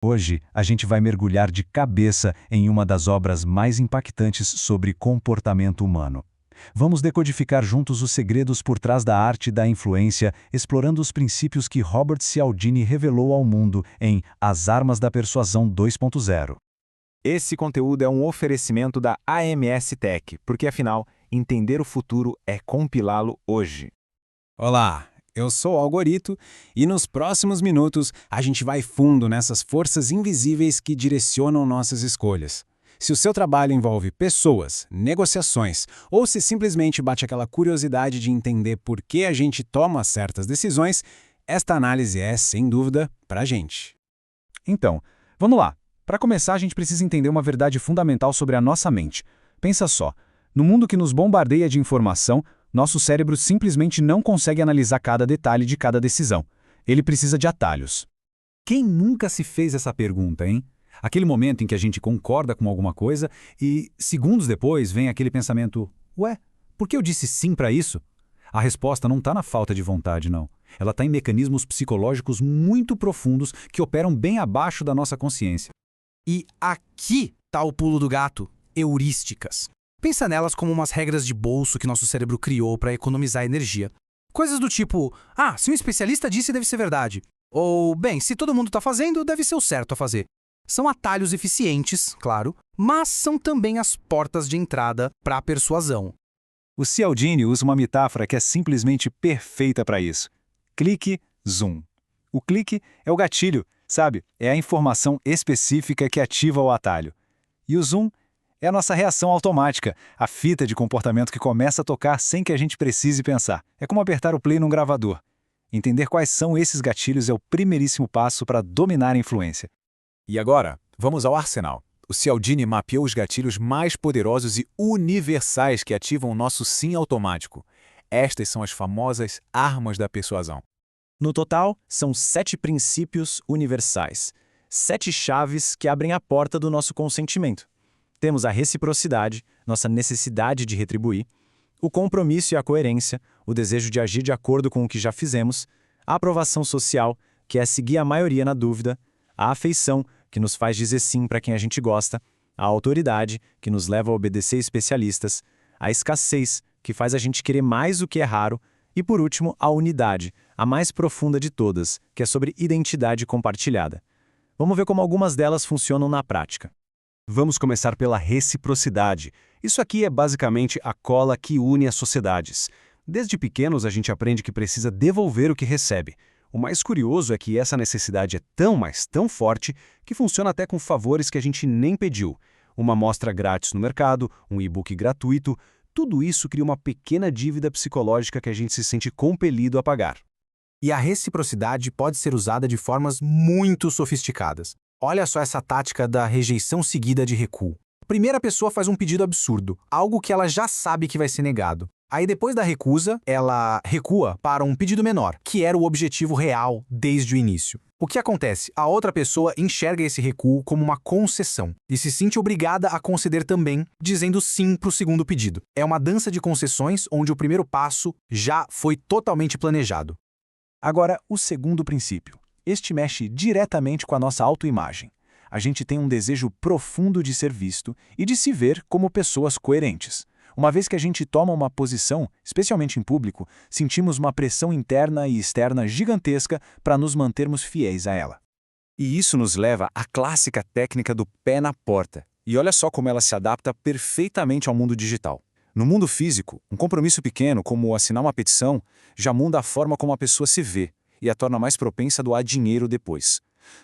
Hoje, a gente vai mergulhar de cabeça em uma das obras mais impactantes sobre comportamento humano. Vamos decodificar juntos os segredos por trás da arte da influência, explorando os princípios que Robert Cialdini revelou ao mundo em As Armas da Persuasão 2.0. Esse conteúdo é um oferecimento da AMS Tech, porque afinal, entender o futuro é compilá-lo hoje. Olá, eu sou o Algorito e nos próximos minutos a gente vai fundo nessas forças invisíveis que direcionam nossas escolhas. Se o seu trabalho envolve pessoas, negociações ou se simplesmente bate aquela curiosidade de entender por que a gente toma certas decisões, esta análise é, sem dúvida, pra gente. Então, vamos lá. Para começar, a gente precisa entender uma verdade fundamental sobre a nossa mente. Pensa só, no mundo que nos bombardeia de informação, nosso cérebro simplesmente não consegue analisar cada detalhe de cada decisão. Ele precisa de atalhos. Quem nunca se fez essa pergunta, hein? Aquele momento em que a gente concorda com alguma coisa e, segundos depois, vem aquele pensamento: ué, por que eu disse sim para isso? A resposta não está na falta de vontade, não. Ela está em mecanismos psicológicos muito profundos que operam bem abaixo da nossa consciência. E aqui está o pulo do gato: heurísticas. Pensa nelas como umas regras de bolso que nosso cérebro criou para economizar energia. Coisas do tipo: se um especialista disse, deve ser verdade. Ou, bem, se todo mundo está fazendo, deve ser o certo a fazer. São atalhos eficientes, claro, mas são também as portas de entrada para a persuasão. O Cialdini usa uma metáfora que é simplesmente perfeita para isso. Clique, zoom. O clique é o gatilho, sabe? É a informação específica que ativa o atalho. E o zoom é a nossa reação automática, a fita de comportamento que começa a tocar sem que a gente precise pensar. É como apertar o play num gravador. Entender quais são esses gatilhos é o primeiríssimo passo para dominar a influência. E agora, vamos ao arsenal. O Cialdini mapeou os gatilhos mais poderosos e universais que ativam o nosso sim automático. Estas são as famosas armas da persuasão. No total, são 7 princípios universais. 7 chaves que abrem a porta do nosso consentimento. Temos a reciprocidade, nossa necessidade de retribuir, o compromisso e a coerência, o desejo de agir de acordo com o que já fizemos, a aprovação social, que é seguir a maioria na dúvida, a afeição, que nos faz dizer sim para quem a gente gosta, a autoridade, que nos leva a obedecer especialistas, a escassez, que faz a gente querer mais o que é raro, e por último, a unidade, a mais profunda de todas, que é sobre identidade compartilhada. Vamos ver como algumas delas funcionam na prática. Vamos começar pela reciprocidade. Isso aqui é basicamente a cola que une as sociedades. Desde pequenos a gente aprende que precisa devolver o que recebe. O mais curioso é que essa necessidade é tão, mas tão forte, que funciona até com favores que a gente nem pediu. Uma amostra grátis no mercado, um e-book gratuito, tudo isso cria uma pequena dívida psicológica que a gente se sente compelido a pagar. E a reciprocidade pode ser usada de formas muito sofisticadas. Olha só essa tática da rejeição seguida de recuo. A primeira pessoa faz um pedido absurdo, algo que ela já sabe que vai ser negado. Aí depois da recusa, ela recua para um pedido menor, que era o objetivo real desde o início. O que acontece? A outra pessoa enxerga esse recuo como uma concessão e se sente obrigada a conceder também, dizendo sim para o segundo pedido. É uma dança de concessões onde o primeiro passo já foi totalmente planejado. Agora, o segundo princípio. Este mexe diretamente com a nossa autoimagem. A gente tem um desejo profundo de ser visto e de se ver como pessoas coerentes. Uma vez que a gente toma uma posição, especialmente em público, sentimos uma pressão interna e externa gigantesca para nos mantermos fiéis a ela. E isso nos leva à clássica técnica do pé na porta. E olha só como ela se adapta perfeitamente ao mundo digital. No mundo físico, um compromisso pequeno, como assinar uma petição, já muda a forma como a pessoa se vê e a torna mais propensa a doar dinheiro depois.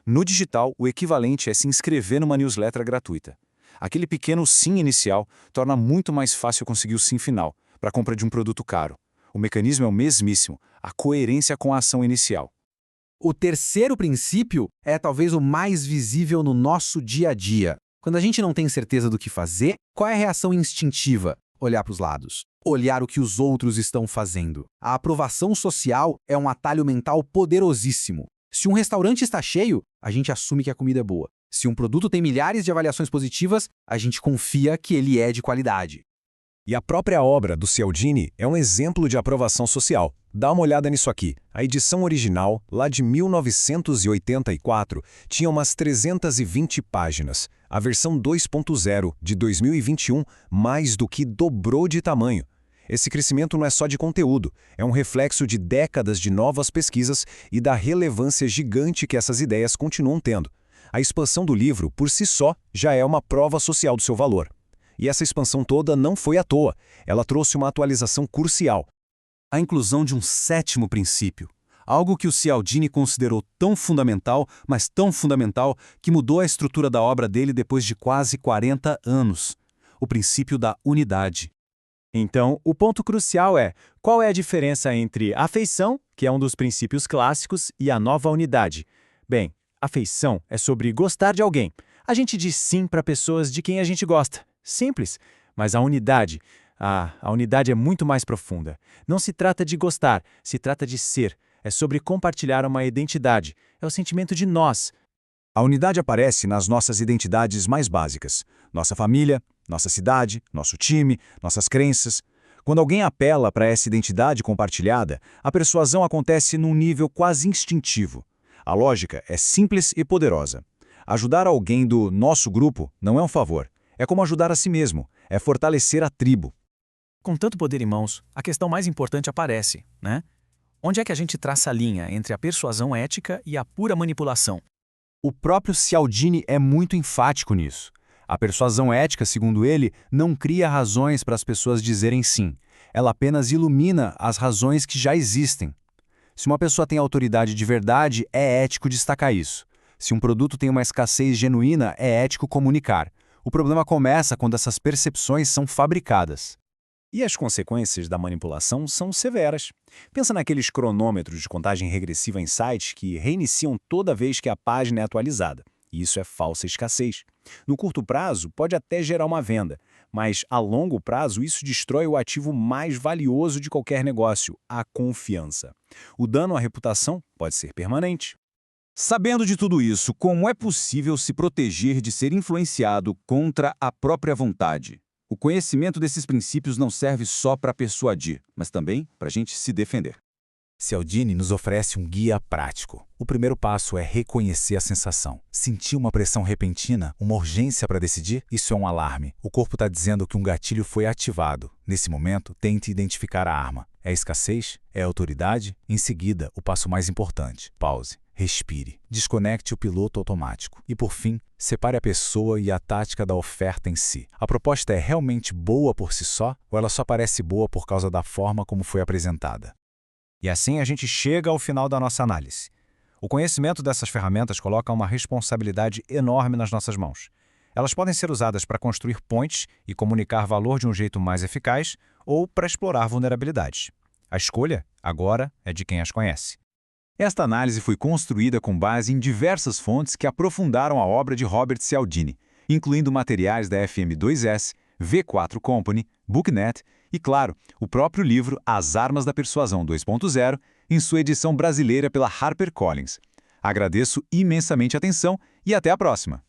No digital, o equivalente é se inscrever numa newsletter gratuita. Aquele pequeno sim inicial torna muito mais fácil conseguir o sim final, para a compra de um produto caro. O mecanismo é o mesmíssimo, a coerência com a ação inicial. O terceiro princípio é talvez o mais visível no nosso dia a dia. Quando a gente não tem certeza do que fazer, qual é a reação instintiva? Olhar para os lados. Olhar o que os outros estão fazendo. A aprovação social é um atalho mental poderosíssimo. Se um restaurante está cheio, a gente assume que a comida é boa. Se um produto tem milhares de avaliações positivas, a gente confia que ele é de qualidade. E a própria obra do Cialdini é um exemplo de aprovação social. Dá uma olhada nisso aqui. A edição original, lá de 1984, tinha umas 320 páginas. A versão 2.0, de 2021, mais do que dobrou de tamanho. Esse crescimento não é só de conteúdo, é um reflexo de décadas de novas pesquisas e da relevância gigante que essas ideias continuam tendo. A expansão do livro, por si só, já é uma prova social do seu valor. E essa expansão toda não foi à toa, ela trouxe uma atualização crucial. A inclusão de um 7º princípio, algo que o Cialdini considerou tão fundamental, mas tão fundamental, que mudou a estrutura da obra dele depois de quase 40 anos. O princípio da unidade. Então, o ponto crucial é: qual é a diferença entre afeição, que é um dos princípios clássicos, e a nova unidade? Bem, afeição é sobre gostar de alguém. A gente diz sim para pessoas de quem a gente gosta. Simples. Mas a unidade é muito mais profunda. Não se trata de gostar, se trata de ser. É sobre compartilhar uma identidade. É o sentimento de nós. A unidade aparece nas nossas identidades mais básicas. Nossa família, nossa cidade, nosso time, nossas crenças. Quando alguém apela para essa identidade compartilhada, a persuasão acontece num nível quase instintivo. A lógica é simples e poderosa. Ajudar alguém do nosso grupo não é um favor. É como ajudar a si mesmo. É fortalecer a tribo. Com tanto poder em mãos, a questão mais importante aparece, né? Onde é que a gente traça a linha entre a persuasão ética e a pura manipulação? O próprio Cialdini é muito enfático nisso. A persuasão ética, segundo ele, não cria razões para as pessoas dizerem sim. Ela apenas ilumina as razões que já existem. Se uma pessoa tem autoridade de verdade, é ético destacar isso. Se um produto tem uma escassez genuína, é ético comunicar. O problema começa quando essas percepções são fabricadas. E as consequências da manipulação são severas. Pensa naqueles cronômetros de contagem regressiva em sites que reiniciam toda vez que a página é atualizada. Isso é falsa escassez. No curto prazo, pode até gerar uma venda, mas a longo prazo isso destrói o ativo mais valioso de qualquer negócio, a confiança. O dano à reputação pode ser permanente. Sabendo de tudo isso, como é possível se proteger de ser influenciado contra a própria vontade? O conhecimento desses princípios não serve só para persuadir, mas também para a gente se defender. Cialdini nos oferece um guia prático. O primeiro passo é reconhecer a sensação. Sentir uma pressão repentina, uma urgência para decidir? Isso é um alarme. O corpo está dizendo que um gatilho foi ativado. Nesse momento, tente identificar a arma. É escassez? É autoridade? Em seguida, o passo mais importante. Pause. Respire. Desconecte o piloto automático. E, por fim, separe a pessoa e a tática da oferta em si. A proposta é realmente boa por si só ou ela só parece boa por causa da forma como foi apresentada? E assim a gente chega ao final da nossa análise. O conhecimento dessas ferramentas coloca uma responsabilidade enorme nas nossas mãos. Elas podem ser usadas para construir pontes e comunicar valor de um jeito mais eficaz ou para explorar vulnerabilidades. A escolha, agora, é de quem as conhece. Esta análise foi construída com base em diversas fontes que aprofundaram a obra de Robert Cialdini, incluindo materiais da FM2S, V4 Company, Booknet e, claro, o próprio livro As Armas da Persuasão 2.0, em sua edição brasileira pela HarperCollins. Agradeço imensamente a atenção e até a próxima!